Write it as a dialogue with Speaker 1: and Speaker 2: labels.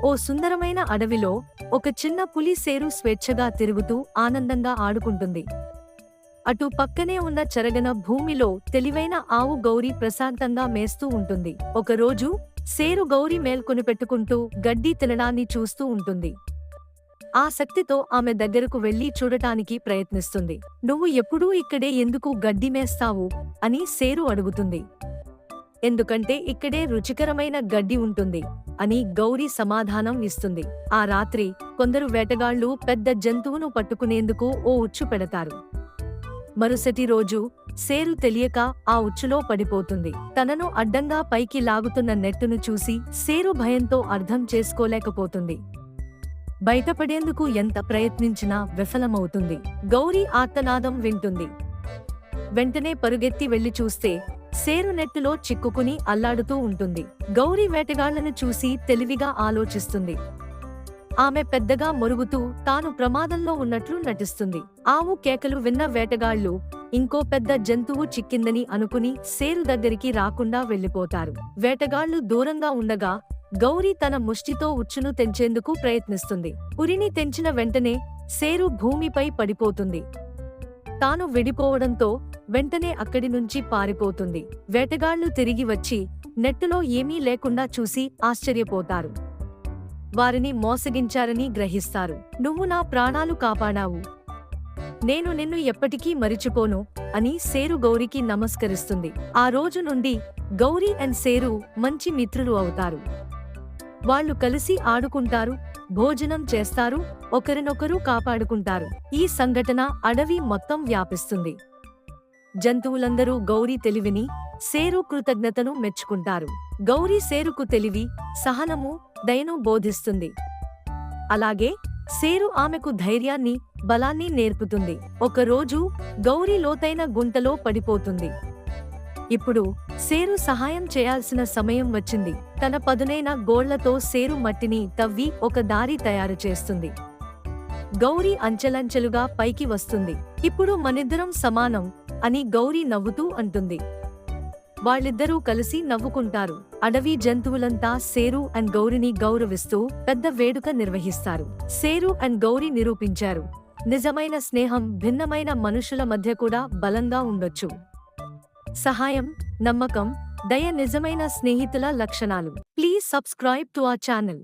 Speaker 1: ఓ సుందరమైన అడవిలో ఒక చిన్న పులి సేరు స్వేచ్ఛగా తిరుగుతూ ఆనందంగా ఆడుకుంటుంది. అటు పక్కనే ఉన్న చెరగన భూమిలో తెలివైన ఆవు గౌరీ ప్రశాంతంగా మేస్తూ ఉంటుంది. ఒకరోజు సేరు గౌరీ మేల్కొని పెట్టుకుంటూ గడ్డి తినడాన్ని చూస్తూ ఉంటుంది. ఆసక్తితో ఆమె దగ్గరకు వెళ్లి చూడటానికి ప్రయత్నిస్తుంది. "నువ్వు ఎప్పుడూ ఇక్కడే ఎందుకు గడ్డి మేస్తావు?" అని సేరు అడుగుతుంది. "ఎందుకంటే ఇక్కడే రుచికరమైన గడ్డి ఉంటుంది" అని గౌరీ సమాధానం ఇస్తుంది. ఆ రాత్రి కొందరు వేటగాళ్లు పెద్ద జంతువును పట్టుకునేందుకు ఓ ఉచ్చు పెడతారు. మరుసటి రోజు సేరు తెలియక ఆ ఉచ్చులో పడిపోతుంది. తనను అడ్డంగా పైకి లాగుతున్న నెట్టును చూసి సేరు భయంతో అర్థం చేసుకోలేకపోతుంది. బయటపడేందుకు ఎంత ప్రయత్నించినా విఫలమవుతుంది. గౌరీ ఆర్తనాదం వింటుంది. వెంటనే పరుగెత్తి వెళ్లి చూస్తే సేరు నెట్టులో చిక్కుకుని అల్లాడుతూ ఉంటుంది. గౌరీ వేటగాళ్లను చూసి తెలివిగా ఆలోచిస్తుంది. ఆమె పెద్దగా మొరుగుతూ తాను ప్రమాదంలో ఉన్నట్లు నటిస్తుంది. ఆవు కేకలు విన్న వేటగాళ్లు ఇంకో పెద్ద జంతువు చిక్కిందని అనుకుని సేరు దగ్గరికి రాకుండా వెళ్లిపోతారు. వేటగాళ్లు దూరంగా ఉండగా గౌరీ తన ముష్టితో ఉచ్చును తెంచేందుకు ప్రయత్నిస్తుంది. ఉరిని తెంచిన వెంటనే సేరు భూమిపై పడిపోతుంది. తాను విడిపోవడంతో వెంటనే అక్కడి నుంచి పారిపోతుంది. వేటగాళ్లు తిరిగి వచ్చి నెట్టులో ఏమీ లేకుండా చూసి ఆశ్చర్యపోతారు. వారిని మోసగించారని గ్రహిస్తారు. "నువ్వు నా ప్రాణాలు కాపాడావు. నేను నిన్ను ఎప్పటికీ మరిచిపోను" అని సేరు గౌరీకి నమస్కరిస్తుంది. ఆ రోజు నుండి గౌరీ అండ్ సేరు మంచి మిత్రులు అవుతారు. వాళ్ళు కలిసి ఆడుకుంటారు, భోజనం చేస్తారు, ఒకరినొకరు కాపాడుకుంటారు. ఈ సంఘటన అడవి మొత్తం వ్యాపిస్తుంది. జంతువులందరూ గౌరీ తెలివిని, సేరు కృతజ్ఞతను మెచ్చుకుంటారు. గౌరీ సేరుకు తెలివి, సహనము, దయను బోధిస్తుంది. అలాగే సేరు ఆమెకు ధైర్యాన్ని, బలాన్ని నేర్పుతుంది. ఒకరోజు గౌరీ లోతైన గుంటలో పడిపోతుంది. ఇప్పుడు సేరు సహాయం చేయాల్సిన సమయం వచ్చింది. తన పదునైన గోళ్లతో సేరు మట్టిని తవ్వి ఒక దారి తయారు చేస్తుంది. గౌరీ అంచెలంచెలుగా పైకి వస్తుంది. "ఇప్పుడు మనిద్దరం సమానం" అని గౌరీ నవ్వుతూ అంటుంది. వాళ్ళిద్దరూ కలిసి నవ్వుకుంటారు. అడవి జంతువులంతా సేరు అండ్ గౌరిని గౌరవిస్తూ పెద్ద వేడుక నిర్వహిస్తారు. సేరు అండ్ గౌరీ నిరూపించారు, నిజమైన స్నేహం భిన్నమైన మనుషుల మధ్య కూడా బలంగా ఉండొచ్చు. సహాయం, నమ్మకం, దయ నిజమైన స్నేహితుల లక్షణాలు. Please subscribe to our channel.